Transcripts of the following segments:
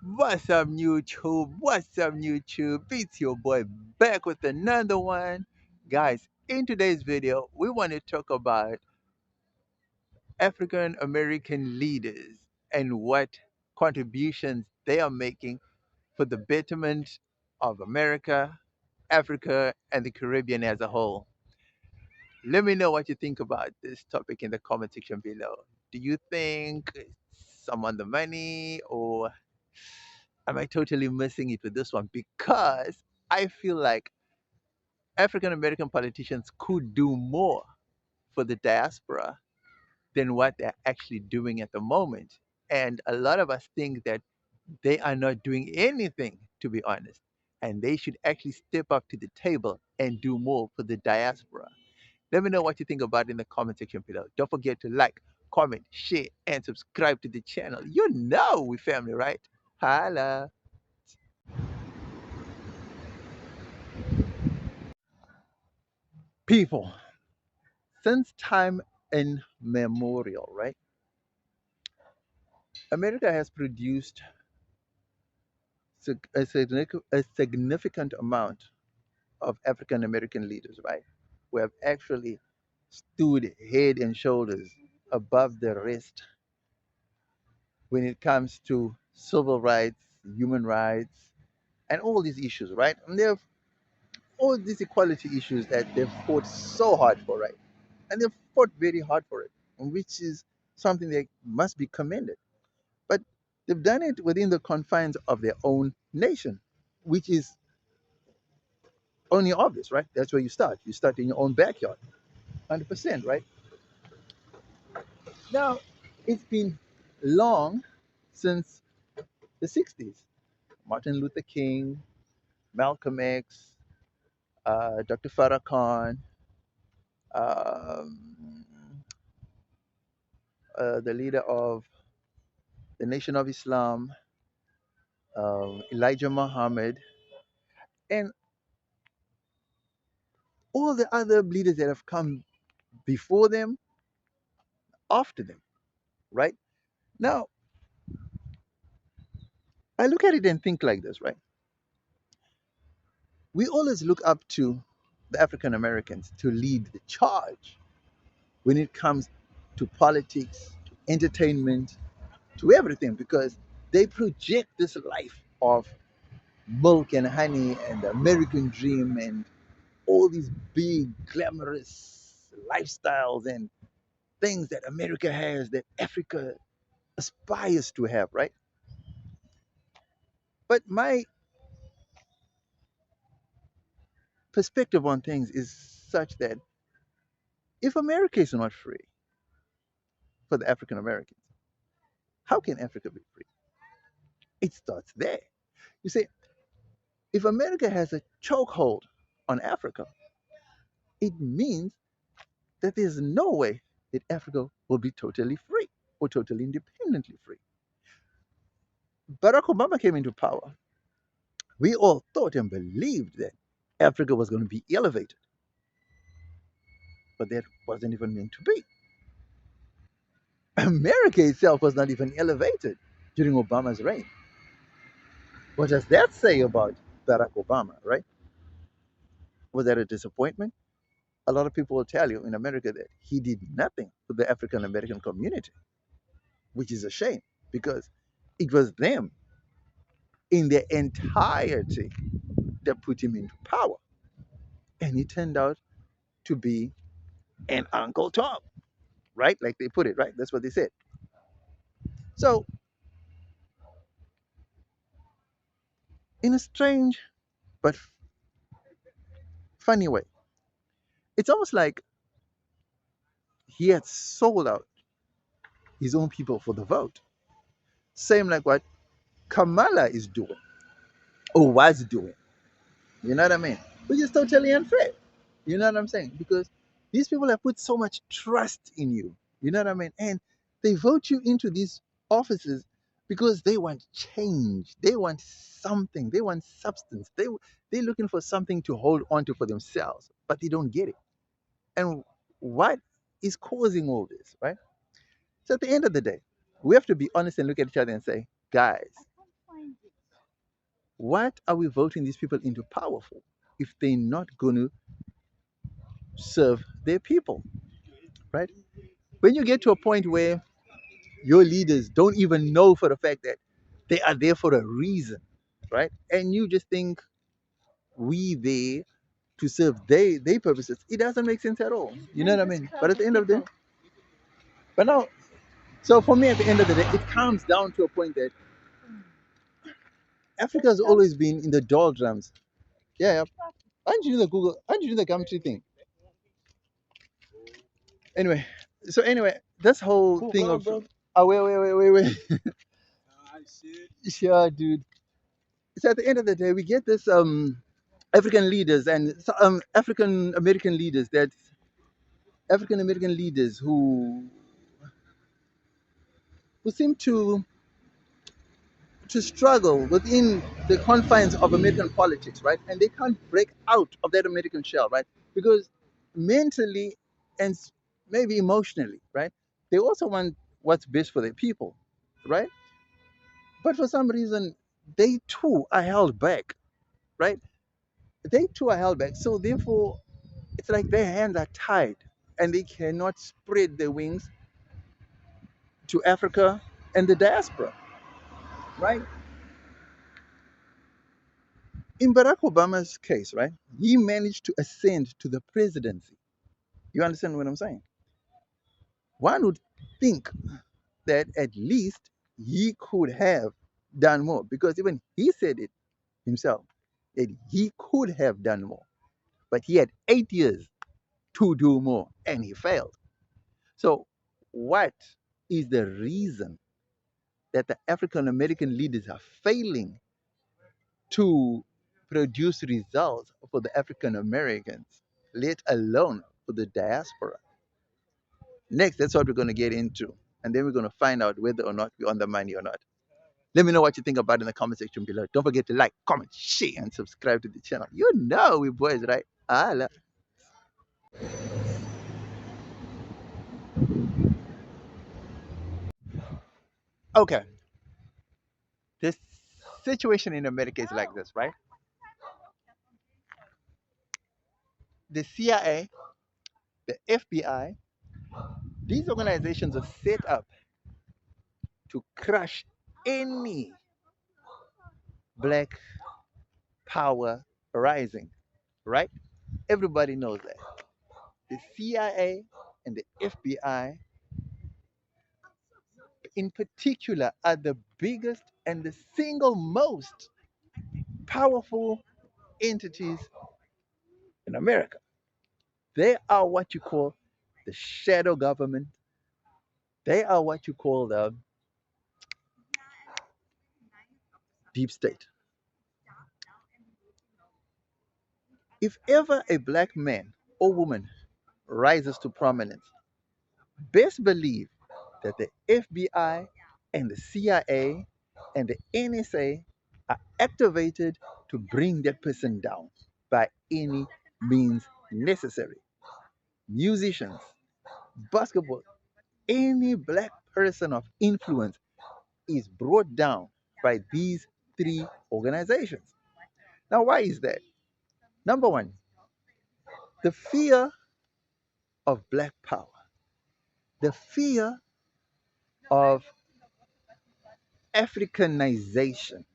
What's up, YouTube? What's up, YouTube? It's your boy back with another one. Guys, in today's video, we want to talk about African American leaders and what contributions they are making for the betterment of America, Africa, and the Caribbean as a whole. Let me know what you think about this topic in the comment section below. Do you think some on the money, or am I totally missing it with this one? Because I feel like African American politicians could do more for the diaspora than what they're actually doing at the moment. And a lot of us think that they are not doing anything, to be honest. And they should actually step up to the table and do more for the diaspora. Let me know what you think about it in the comment section below. Don't forget to like, comment, share, and subscribe to the channel. You know we family, right? Holla. People, since time immemorial, right? America has produced a significant amount of African American leaders, right? Who have actually stood head and shoulders above the rest when it comes to civil rights, human rights, and all these issues, right? And they have all these equality issues that they've fought so hard for, right? And they've fought very hard for it, which is something that must be commended. But they've done it within the confines of their own nation, which is only obvious, right? That's where you start. You start in your own backyard, 100%, right? Now, it's been long since the 60s. Martin Luther King, Malcolm X, Dr. Farrakhan, um, the leader of the Nation of Islam, Elijah Muhammad, and all the other leaders that have come before them, after them, right? Now, I look at it and think like this, right? We always look up to the African Americans to lead the charge when it comes to politics, to entertainment, to everything, because they project this life of milk and honey and the American dream and all these big, glamorous lifestyles and things that America has that Africa aspires to have, right? But my perspective on things is such that if America is not free for the African Americans, how can Africa be free? It starts there. You see, if America has a chokehold on Africa, it means that there's no way that Africa will be totally free or totally independently free. Barack Obama came into power. We all thought and believed that Africa was going to be elevated, but that wasn't even meant to be. America itself was not even elevated during Obama's reign. What does that say about Barack Obama, right? Was that a disappointment? A lot of people will tell you in America that he did nothing for the African American community, which is a shame because it was them in their entirety that put him into power. And he turned out to be an Uncle Tom, right? Like they put it, right? That's what they said. So, in a strange but funny way, it's almost like he had sold out his own people for the vote. Same like what Kamala is doing or was doing. You know what I mean? Which is totally unfair. You know what I'm saying? Because these people have put so much trust in you. You know what I mean? And they vote you into these offices because they want change. They want something. They want substance. They're looking for something to hold on to for themselves, but they don't get it. And what is causing all this, right? So at the end of the day, we have to be honest and look at each other and say, guys, What are we voting these people into power for if they're not going to serve their people, right? When you get to a point where your leaders don't even know for the fact that they are there for a reason, right? And you just think we there to serve their purposes, it doesn't make sense at all. You know what I mean? But at the end of the day, but now, so for me, at the end of the day, it comes down to a point that Africa has always been in the doldrums. Yeah, yeah. Aren't you do the Google? Aren't you do the Gumtree thing? Anyway, so anyway, this whole thing of oh wait. Sure, dude. So at the end of the day, we get this African leaders and African American leaders who seem to struggle within the confines of American politics, right? And they can't break out of that American shell, right? Because mentally and maybe emotionally, right? They also want what's best for their people, right? But for some reason, they too are held back, right? They too are held back. So therefore, it's like their hands are tied and they cannot spread their wings to Africa and the diaspora, right? In Barack Obama's case, right, he managed to ascend to the presidency. You understand what I'm saying? One would think that at least he could have done more because even he said it himself that he could have done more. But he had 8 years to do more and he failed. So, what is the reason that the African American leaders are failing to produce results for the African Americans, let alone for the diaspora? Next, that's what we're going to get into. And then we're going to find out whether or not we're on the money or not. Let me know what you think about it in the comment section below. Don't forget to like, comment, share, and subscribe to the channel. You know we boys, right? Okay, this situation in America is like this, right? The CIA, the FBI, these organizations are set up to crush any black power rising, right? Everybody knows that. The CIA and the FBI, in particular, are the biggest and the single most powerful entities in America. They are what you call the shadow government. They are what you call the deep state. If ever a black man or woman rises to prominence, best believe that the FBI and the CIA and the NSA are activated to bring that person down by any means necessary. Musicians, basketball, any black person of influence is brought down by these three organizations. Now, why is that? Number one, the fear of black power, the fear of Africanization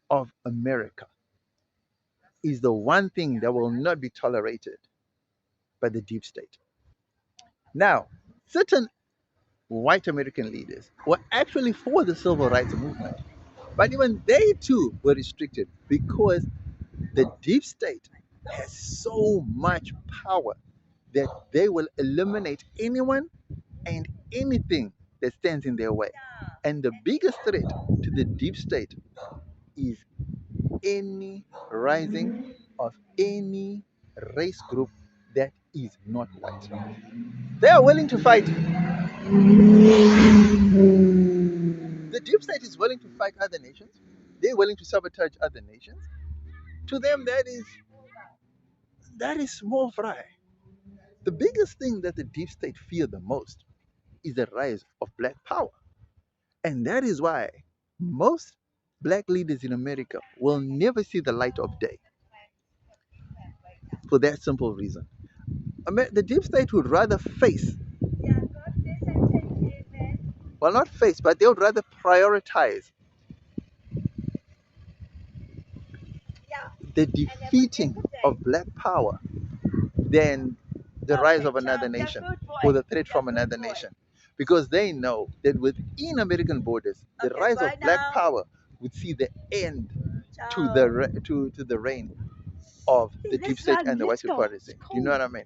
of America is the one thing that will not be tolerated by the deep state. Now, certain white American leaders were actually for the civil rights movement, but even they too were restricted because the deep state has so much power that they will eliminate anyone and anything that stands in their way. And the biggest threat to the deep state is any rising of any race group that is not white. They are willing to fight. The deep state is willing to fight other nations. They're willing to sabotage other nations. To them, that is small fry. The biggest thing that the deep state fear the most is the rise of black power. And that is why most Black leaders in America will never see the light of day for that simple reason. The deep state would rather face, well, not face, but they would rather prioritize the defeating of black power than the rise of another nation or the threat from another nation. Because they know that within American borders, the rise of black power would see the end to the reign of the deep state and the white supremacy. Do you know what I mean?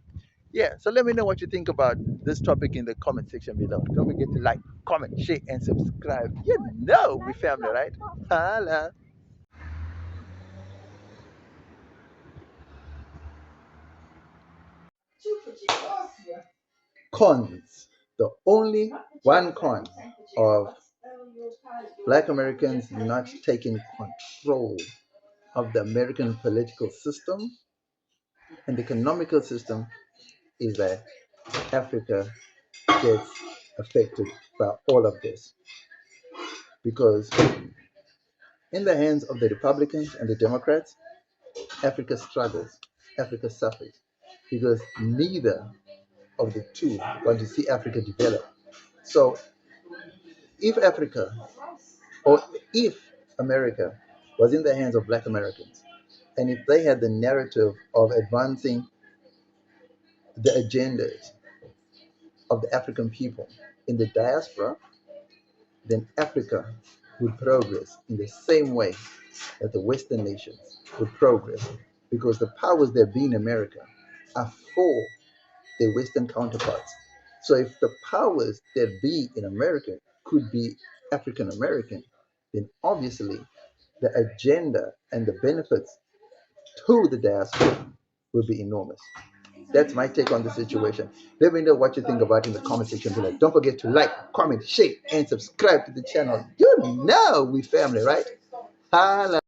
Yeah, so let me know what you think about this topic in the comment section below. Don't forget to like, comment, share, and subscribe. You know we family, right? Holla. Cons. The only one con of black Americans not taking control of the American political system and economical system is that Africa gets affected by all of this. Because in the hands of the Republicans and the Democrats, Africa struggles, Africa suffers, because neither of the two want to see Africa develop. So if Africa, or if America was in the hands of black Americans, and if they had the narrative of advancing the agendas of the African people in the diaspora, then Africa would progress in the same way that the Western nations would progress, because the powers that be in America are for their Western counterparts. So if the powers that be in America could be African American, then obviously the agenda and the benefits to the diaspora will be enormous. That's my take on the situation. Let me know what you think about it in the comment section below. Don't forget to like, comment, share, and subscribe to the channel. You know we family, right? Holla.